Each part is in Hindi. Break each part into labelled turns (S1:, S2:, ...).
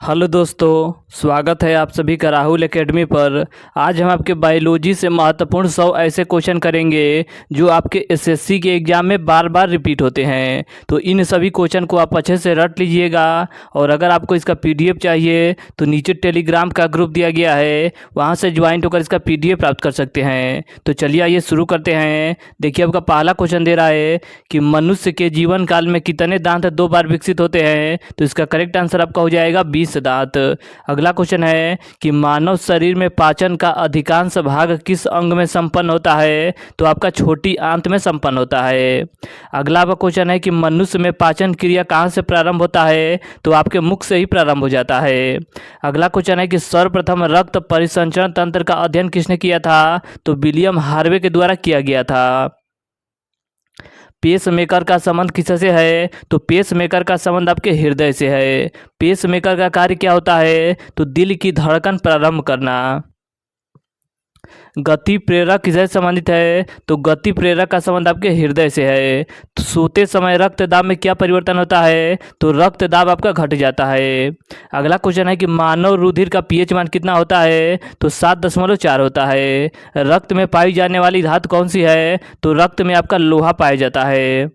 S1: हेलो दोस्तों, स्वागत है आप सभी का राहुल एकेडमी पर। आज हम आपके बायोलॉजी से महत्वपूर्ण 100 ऐसे क्वेश्चन करेंगे जो आपके एसएससी के एग्ज़ाम में बार बार रिपीट होते हैं। तो इन सभी क्वेश्चन को आप अच्छे से रट लीजिएगा। और अगर आपको इसका पीडीएफ चाहिए तो नीचे टेलीग्राम का ग्रुप दिया गया है, वहाँ से ज्वाइन होकर इसका पीडीएफ प्राप्त कर सकते हैं। तो चलिए आइए शुरू करते हैं। देखिए आपका पहला क्वेश्चन दे रहा है कि मनुष्य के जीवन काल में कितने दांत 2 बार विकसित होते हैं। तो इसका करेक्ट आंसर आपका हो जाएगा 20 दांत। अगला क्वेश्चन है कि मानव शरीर में पाचन का अधिकांश भाग किस अंग में संपन्न होता है। तो आपका छोटी आंत में संपन्न होता है। अगला आपका क्वेश्चन है कि मनुष्य में पाचन क्रिया कहाँ से प्रारंभ होता है। तो आपके मुख से ही प्रारंभ हो जाता है। अगला क्वेश्चन है कि सर्वप्रथम रक्त परिसंचरण तंत्र का अध्ययन किसने किया था। तो विलियम हार्वे के द्वारा किया गया था। पेस मेकर का संबंध किससे है। तो पेस मेकर का संबंध आपके हृदय से है। पेस मेकर का कार्य क्या होता है। तो दिल की धड़कन प्रारंभ करना। गति प्रेरक किससे संबंधित है। तो गति प्रेरक का संबंध आपके हृदय से है। तो सोते समय रक्तदाब में क्या परिवर्तन होता है। तो रक्तदाब आपका घट जाता है। अगला क्वेश्चन है कि मानव रुधिर का पीएच मान कितना होता है। तो 7.4 होता है। रक्त में पाई जाने वाली धातु कौन सी है। तो रक्त में आपका लोहा पाया जाता है।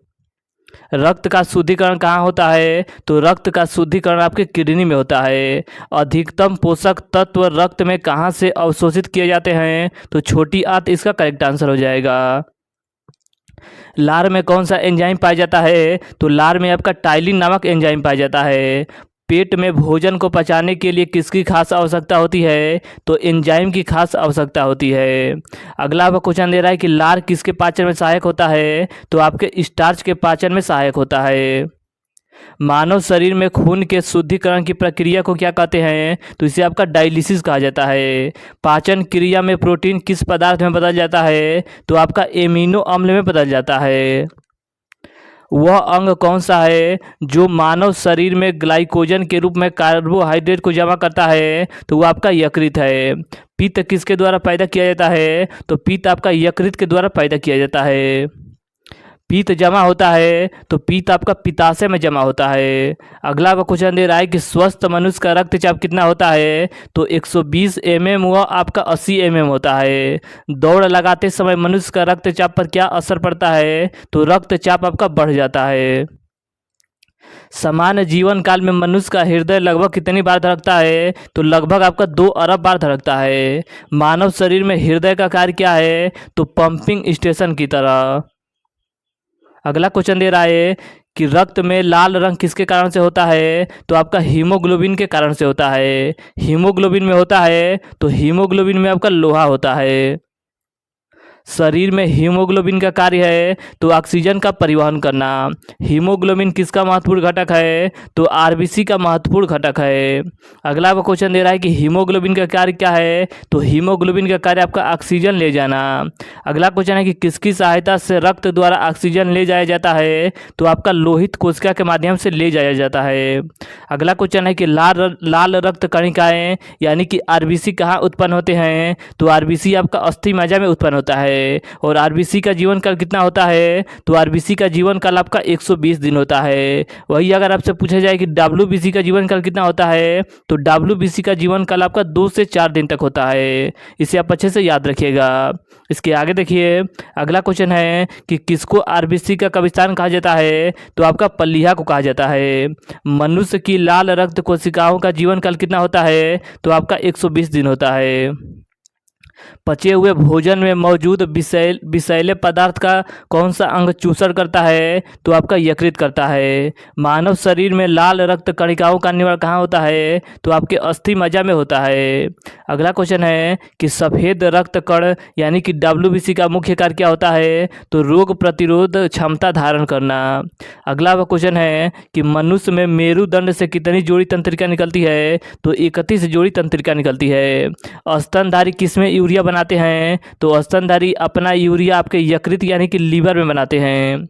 S1: रक्त का शुद्धिकरण कहाँ होता है। तो रक्त का शुद्धिकरण आपके किडनी में होता है। अधिकतम पोषक तत्व रक्त में कहाँ से अवशोषित किए जाते हैं। तो छोटी आंत इसका करेक्ट आंसर हो जाएगा। लार में कौन सा एंजाइम पाया जाता है। तो लार में आपका टाइलिन नामक एंजाइम पाया जाता है। पेट में भोजन को पचाने के लिए किसकी खास आवश्यकता होती है। तो एंजाइम की खास आवश्यकता होती है। अगला आपका क्वेश्चन दे रहा है कि लार किसके पाचन में सहायक होता है। तो आपके स्टार्च के पाचन में सहायक होता है। मानव शरीर में खून के शुद्धिकरण की प्रक्रिया को क्या कहते हैं। तो इसे आपका डायलिसिस कहा जाता है। पाचन क्रिया में प्रोटीन किस पदार्थ में बदल जाता है। तो आपका एमिनो अम्ल में बदल जाता है। वह अंग कौन सा है जो मानव शरीर में ग्लाइकोजन के रूप में कार्बोहाइड्रेट को जमा करता है। तो वो आपका यकृत है। पित्त किसके द्वारा पैदा किया जाता है। तो पित्त आपका यकृत के द्वारा पैदा किया जाता है। पित्त जमा होता है तो पित्त आपका पित्ताशय में जमा होता है। अगला आपका क्वेश्चन दे रहा है कि स्वस्थ मनुष्य का रक्तचाप कितना होता है। तो 120 mm व आपका 80 mm होता है। दौड़ लगाते समय मनुष्य का रक्तचाप पर क्या असर पड़ता है। तो रक्तचाप आपका बढ़ जाता है। सामान्य जीवन काल में मनुष्य का हृदय लगभग कितनी बार धड़कता है। तो लगभग आपका 2 अरब बार धड़कता है। मानव शरीर में हृदय का कार्य क्या है। तो पंपिंग स्टेशन की तरह। अगला क्वेश्चन दे रहा है कि रक्त में लाल रंग किसके कारण से होता है। तो आपका हीमोग्लोबिन के कारण से होता है। हीमोग्लोबिन में होता है तो हीमोग्लोबिन में आपका लोहा होता है। शरीर में हीमोग्लोबिन का कार्य है तो ऑक्सीजन का परिवहन करना। हीमोग्लोबिन किसका महत्वपूर्ण घटक है। तो आरबीसी का महत्वपूर्ण घटक है। अगला आपका क्वेश्चन दे रहा है कि हीमोग्लोबिन का कार्य क्या है। तो हीमोग्लोबिन का कार्य आपका ऑक्सीजन ले जाना। अगला क्वेश्चन है कि किसकी सहायता से रक्त द्वारा ऑक्सीजन ले जाया जाता है। तो आपका लोहित कोशिका के माध्यम से ले जाया जाता है। अगला क्वेश्चन है कि लाल रक्त कणिकाएं यानी कि आरबीसी कहाँ उत्पन्न होते हैं। तो आरबीसी आपका अस्थि मज्जा में उत्पन्न होता है। और आरबीसी का जीवन काल कितना होता है। तो आरबीसी का जीवन काल आपका 120 दिन होता है। वही अगर आपसे पूछा जाए कि डब्ल्यूबीसी का जीवन काल कितना होता है। तो डब्ल्यूबीसी का जीवन काल आपका 2 से 4 दिन तक होता है। इसे आप अच्छे से याद रखिएगा। इसके आगे देखिए अगला क्वेश्चन है कि किसको आरबीसी का कब्रिस्तान कहा जाता है। तो आपका पल्लिया को कहा जाता है। मनुष्य की लाल रक्त कोशिकाओं का जीवन काल कितना होता है। तो आपका 120 दिन होता है। पचे हुए भोजन में मौजूद विषैले पदार्थ का कौन सा अंग चूषण करता है। तो आपका यकृत करता है। मानव शरीर में लाल रक्त कणिकाओं का निर्माण कहाँ होता है। तो आपके अस्थि मज्जा में होता है। अगला क्वेश्चन है कि सफ़ेद रक्त कण यानी कि डब्ल्यूबीसी का मुख्य कार्य क्या होता है। तो रोग प्रतिरोध क्षमता धारण करना। अगला क्वेश्चन है कि मनुष्य में मेरुदंड से कितनी जोड़ी तंत्रिका निकलती है। तो 31 जोड़ी तंत्रिका निकलती है। स्तनधारी किसमें यूरिया बनाते हैं। तो स्तनधारी अपना यूरिया आपके यकृत यानी कि लीवर में बनाते हैं।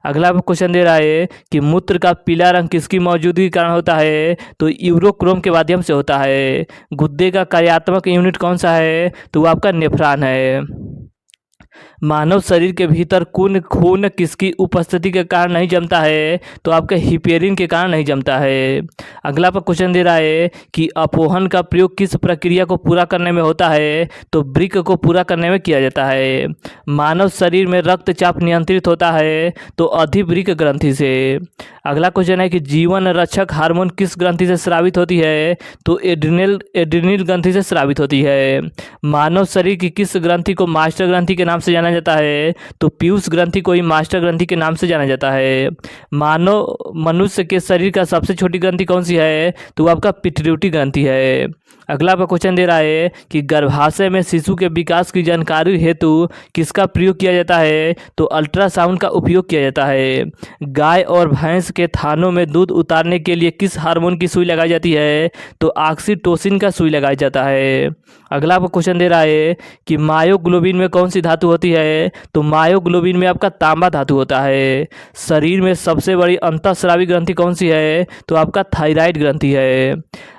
S1: अगला क्वेश्चन दे रहा है कि मूत्र का पीला रंग किसकी मौजूदगी के कारण होता है। तो यूरोक्रोम के माध्यम से होता है। गुर्दे का कार्यात्मक यूनिट कौन सा है। तो वो आपका नेफ्रॉन है। मानव शरीर के भीतर खून किसकी उपस्थिति के कारण नहीं जमता है? तो आपके हिपेरिन के कारण नहीं जमता है। अगला पर क्वेश्चन दे रहा है कि अपोहन का प्रयोग किस प्रक्रिया को पूरा करने में होता है? तो वृक्क को पूरा करने में किया जाता है। मानव शरीर में रक्तचाप नियंत्रित होता है तो अधिवृक्क ग्रंथि से। अगला क्वेश्चन है कि जीवन रक्षक हार्मोन किस ग्रंथि से स्रावित होती है? तो एड्रिनल ग्रंथि से स्रावित होती है। मानव शरीर की किस ग्रंथि को मास्टर ग्रंथि के नाम से जाना जाता है? तो पीयूष ग्रंथि को ही मास्टर ग्रंथि के नाम से जाना जाता है। मनुष्य के शरीर का सबसे छोटी ग्रंथि कौन सी है? तो आपका पिट्यूटरी ग्रंथि है। अगला पर क्वेश्चन दे रहा है कि गर्भाशय में शिशु के विकास की जानकारी हेतु किसका प्रयोग किया जाता है? तो अल्ट्रासाउंड का उपयोग किया जाता है। गाय और भैंस के थानों में दूध उतारने के लिए किस हार्मोन की सुई लगाई जाती है? तो ऑक्सीटोसिन का सुई लगाया जाता है। अगला पर क्वेश्चन दे रहा है कि मायोग्लोबिन में कौन सी धातु होती है? तो मायोग्लोबिन में आपका तांबा धातु होता है। शरीर में सबसे बड़ी अंतःस्रावी ग्रंथि कौन सी है? तो आपका थायराइड ग्रंथि है।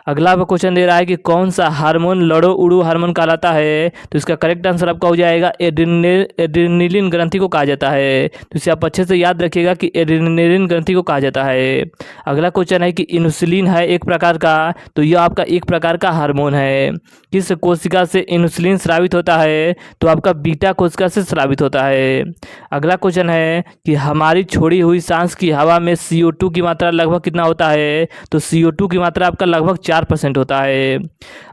S1: अगला पर क्वेश्चन दे रहा है कि कौन सा हार्मोन लड़ो उड़ो हार्मोन कहलाता है? तो इसका करेक्ट आंसर आपका हो जाएगा एड्रेनलिन ग्रंथि को कहा जाता है। तो इसे आप अच्छे से याद रखिएगा कि एड्रेनलिन ग्रंथि को कहा जाता है। अगला क्वेश्चन है कि इंसुलिन है एक प्रकार का, तो यह आपका एक प्रकार का हार्मोन है। किस कोशिका से इंसुलिन स्रावित होता है? तो आपका बीटा कोशिका से स्रावित होता है। अगला क्वेश्चन है कि हमारी छोड़ी हुई सांस की हवा में CO2 की मात्रा लगभग कितना होता है? तो CO2 की मात्रा आपका लगभग 4% होता है।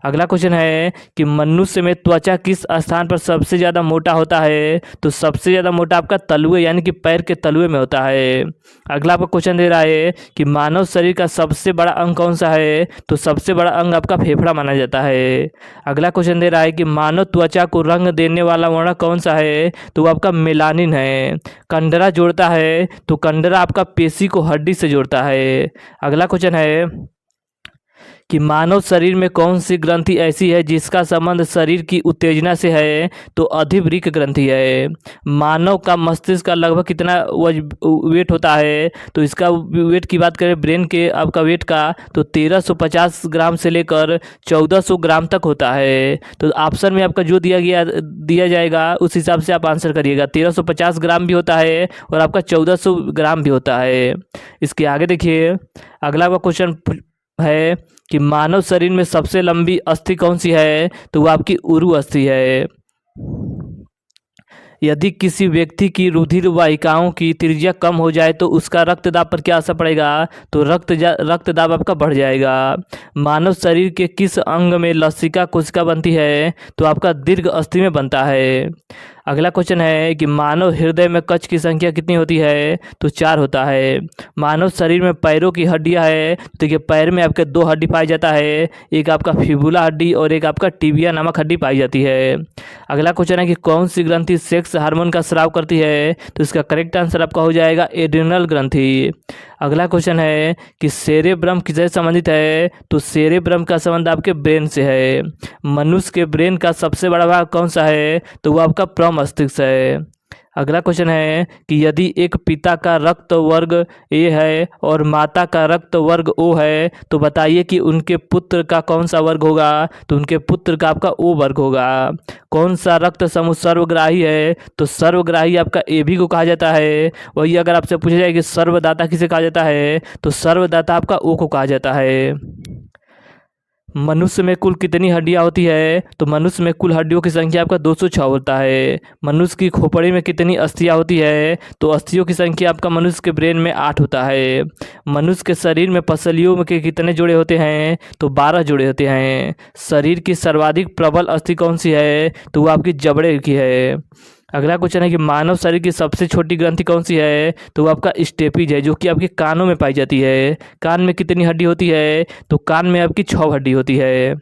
S1: अगला क्वेश्चन है कि मनुष्य में त्वचा किस स्थान पर सबसे ज़्यादा मोटा होता है? तो सबसे ज़्यादा मोटा आपका तलुए यानी कि पैर के तलुए में होता है। अगला पर क्वेश्चन दे रहा है कि मानव शरीर का सबसे बड़ा अंग कौन सा है? तो सबसे बड़ा अंग आपका फेफड़ा माना जाता है। अगला क्वेश्चन दे रहा है कि मानव त्वचा को रंग देने वाला वर्ण कौन सा है? तो वो आपका मेलानिन है। कंडरा जोड़ता है, तो कंडरा आपका पेशी को हड्डी से जोड़ता है। अगला क्वेश्चन है कि मानव शरीर में कौन सी ग्रंथि ऐसी है जिसका संबंध शरीर की उत्तेजना से है? तो अधिवृक्क ग्रंथि है। मानव का मस्तिष्क का लगभग कितना वेट होता है? तो इसका वेट की बात करें ब्रेन के आपका वेट का, तो 1350 ग्राम से लेकर 1400 ग्राम तक होता है। तो ऑप्शन में आपका जो दिया जाएगा उस हिसाब से आप आंसर करिएगा। 1350 ग्राम भी होता है और आपका 1400 ग्राम भी होता है। इसके आगे देखिए, अगला का क्वेश्चन है कि मानव शरीर में सबसे लंबी अस्थि कौन सी है? तो वो आपकी उरु अस्थि है। यदि किसी व्यक्ति की रुधिर वाहिकाओं की त्रिज्या कम हो जाए तो उसका रक्तदाब पर क्या असर पड़ेगा? तो रक्तदाब आपका बढ़ जाएगा। मानव शरीर के किस अंग में लसिका कोशिका बनती है? तो आपका दीर्घ अस्थि में बनता है। अगला क्वेश्चन है कि मानव हृदय में कक्ष की संख्या कितनी होती है? तो 4 होता है। मानव शरीर में पैरों की हड्डियां है, तो देखिए पैर में आपके 2 हड्डी पाई जाता है, एक आपका फिबुला हड्डी और एक आपका टिबिया नामक हड्डी पाई जाती है। अगला क्वेश्चन है कि कौन सी ग्रंथि सेक्स हार्मोन का स्राव करती है? तो इसका करेक्ट आंसर आपका हो जाएगा एड्रिनल ग्रंथि। अगला क्वेश्चन है कि सेरेब्रम किससे संबंधित है? तो सेरेब्रम का संबंध आपके ब्रेन से है। मनुष्य के ब्रेन का सबसे बड़ा भाग कौन सा है? तो वो आपका मस्तिष्क है। अगला क्वेश्चन है कि यदि एक पिता का रक्त वर्ग ए है और माता का रक्त वर्ग ओ है तो बताइए कि उनके पुत्र का कौन सा वर्ग होगा? तो उनके पुत्र का आपका ओ वर्ग होगा। कौन सा रक्त समूह सर्वग्राही है? तो सर्वग्राही आपका AB को कहा जाता है। वही अगर आपसे पूछा जाए कि सर्वदाता किसे कहा जाता है? तो सर्वदाता आपका O को कहा जाता है। मनुष्य में कुल कितनी हड्डियां होती है? तो मनुष्य में कुल हड्डियों की संख्या आपका 206 होता है। मनुष्य की खोपड़ी में कितनी अस्थियां होती है? तो अस्थियों की संख्या आपका मनुष्य के ब्रेन में 8 होता है। मनुष्य के शरीर में पसलियों के कितने जोड़े होते हैं? तो 12 जोड़े होते हैं। शरीर की सर्वाधिक प्रबल अस्थि कौन सी है? तो वो आपकी जबड़े की है। अगला क्वेश्चन है कि मानव शरीर की सबसे छोटी ग्रंथि कौन सी है? तो वो आपका स्टेपिज है, जो कि आपके कानों में पाई जाती है। कान में कितनी हड्डी होती है? तो कान में आपकी 6 हड्डी होती है।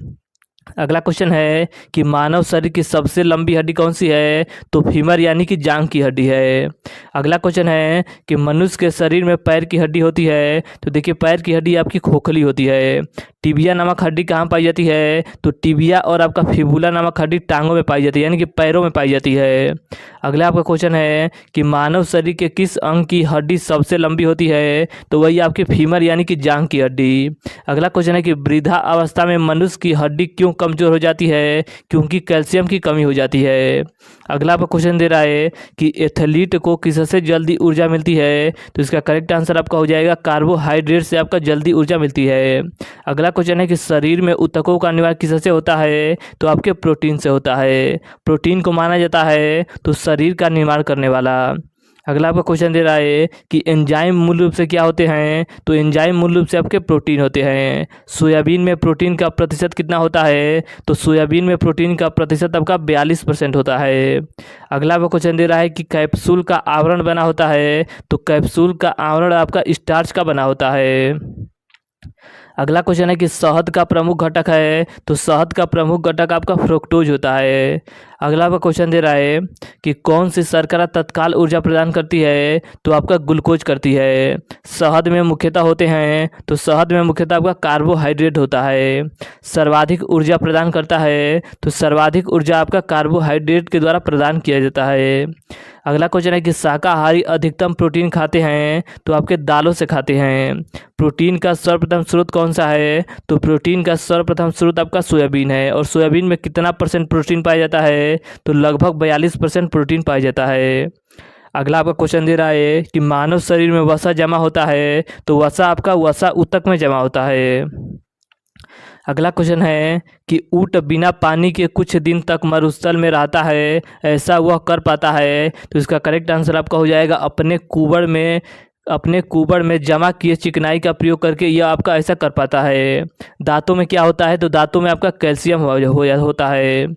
S1: अगला क्वेश्चन है कि मानव शरीर की सबसे लंबी हड्डी कौन सी है? तो फीमर यानी कि जांघ की हड्डी है। अगला क्वेश्चन है कि मनुष्य के शरीर में पैर की हड्डी होती है, तो देखिए पैर की हड्डी आपकी खोखली होती है। टिबिया नामक हड्डी कहाँ पाई जाती है? तो टिबिया और आपका फिबुला नामक हड्डी टांगों में पाई जाती है, यानी कि पैरों में पाई जाती है। अगला आपका क्वेश्चन है कि मानव शरीर के किस अंग की हड्डी सबसे लंबी होती है? तो वही आपकी फीमर यानी कि जांघ की हड्डी। अगला क्वेश्चन है कि वृद्धा अवस्था में मनुष्य की हड्डी क्यों कमजोर हो जाती है? क्योंकि कैल्शियम की कमी हो जाती है। अगला आपका क्वेश्चन दे रहा है कि एथलीट को किससे जल्दी ऊर्जा मिलती है? तो इसका करेक्ट आंसर आपका हो जाएगा कार्बोहाइड्रेट से आपका जल्दी ऊर्जा मिलती है। अगला क्वेश्चन है कि शरीर में ऊतकों का निर्माण किससे होता है? तो आपके प्रोटीन से होता है। प्रोटीन को माना जाता है तो शरीर का निर्माण करने वाला। अगला आपका क्वेश्चन दे रहा है कि एंजाइम मूल रूप से क्या होते हैं? तो एंजाइम मूल रूप से आपके प्रोटीन होते हैं। सोयाबीन में प्रोटीन का प्रतिशत कितना होता है? तो सोयाबीन में प्रोटीन का प्रतिशत आपका 42% होता है। अगला आपका क्वेश्चन दे रहा है कि कैप्सूल का आवरण बना होता है? तो कैप्सूल का आवरण आपका स्टार्च का बना होता है। अगला क्वेश्चन है कि शहद का प्रमुख घटक है? तो शहद का प्रमुख घटक आपका फ्रुक्टोज होता है। अगला आपका क्वेश्चन दे रहा है कि कौन सी शर्करा तत्काल ऊर्जा प्रदान करती है? तो आपका ग्लूकोज करती है। शहद में मुख्यतः होते हैं? तो शहद में मुख्यतः आपका कार्बोहाइड्रेट होता है। सर्वाधिक ऊर्जा प्रदान करता है? तो सर्वाधिक ऊर्जा आपका कार्बोहाइड्रेट के द्वारा प्रदान किया जाता है। अगला क्वेश्चन है कि शाकाहारी अधिकतम प्रोटीन खाते हैं? तो आपके दालों से खाते हैं। प्रोटीन का सर्वप्रथम स्रोत कौन सा है? तो प्रोटीन का सर्वप्रथम स्रोत आपका सोयाबीन है। और सोयाबीन में कितना % प्रोटीन पाया जाता है? तो लगभग 42% प्रोटीन पाया जाता है। अगला आपका क्वेश्चन दे रहा है कि मानव शरीर में वसा जमा होता है? तो वसा आपका वसा ऊतक में जमा होता है। अगला क्वेश्चन है कि ऊँट बिना पानी के कुछ दिन तक मरुस्थल में रहता है, ऐसा वह कर पाता है? तो इसका करेक्ट आंसर आपका हो जाएगा अपने कुबड़ में जमा किए चिकनाई का प्रयोग करके यह आपका ऐसा कर पाता है। दांतों में क्या होता है? तो दांतों में आपका कैल्शियम होता है।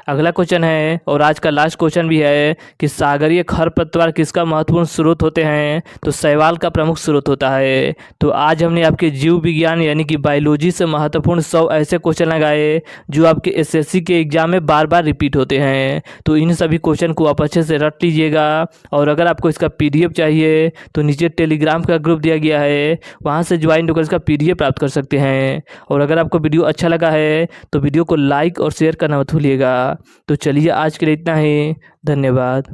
S1: अगला क्वेश्चन है और आज का लास्ट क्वेश्चन भी है कि सागरीय खरपतवार किसका महत्वपूर्ण स्रोत होते हैं? तो शैवाल का प्रमुख स्रोत होता है। तो आज हमने आपके जीव विज्ञान यानी कि बायोलॉजी से महत्वपूर्ण 100 ऐसे क्वेश्चन लगाए जो आपके एसएससी के एग्जाम में बार बार रिपीट होते हैं। तो इन सभी क्वेश्चन को आप अच्छे से रट लीजिएगा। और अगर आपको इसका PDF चाहिए तो नीचे टेलीग्राम का ग्रुप दिया गया है, वहाँ से ज्वाइन होकर इसका PDF प्राप्त कर सकते हैं। और अगर आपको वीडियो अच्छा लगा है तो वीडियो को लाइक और शेयर करना मत भूलिएगा। तो चलिए आज के लिए इतना ही, धन्यवाद।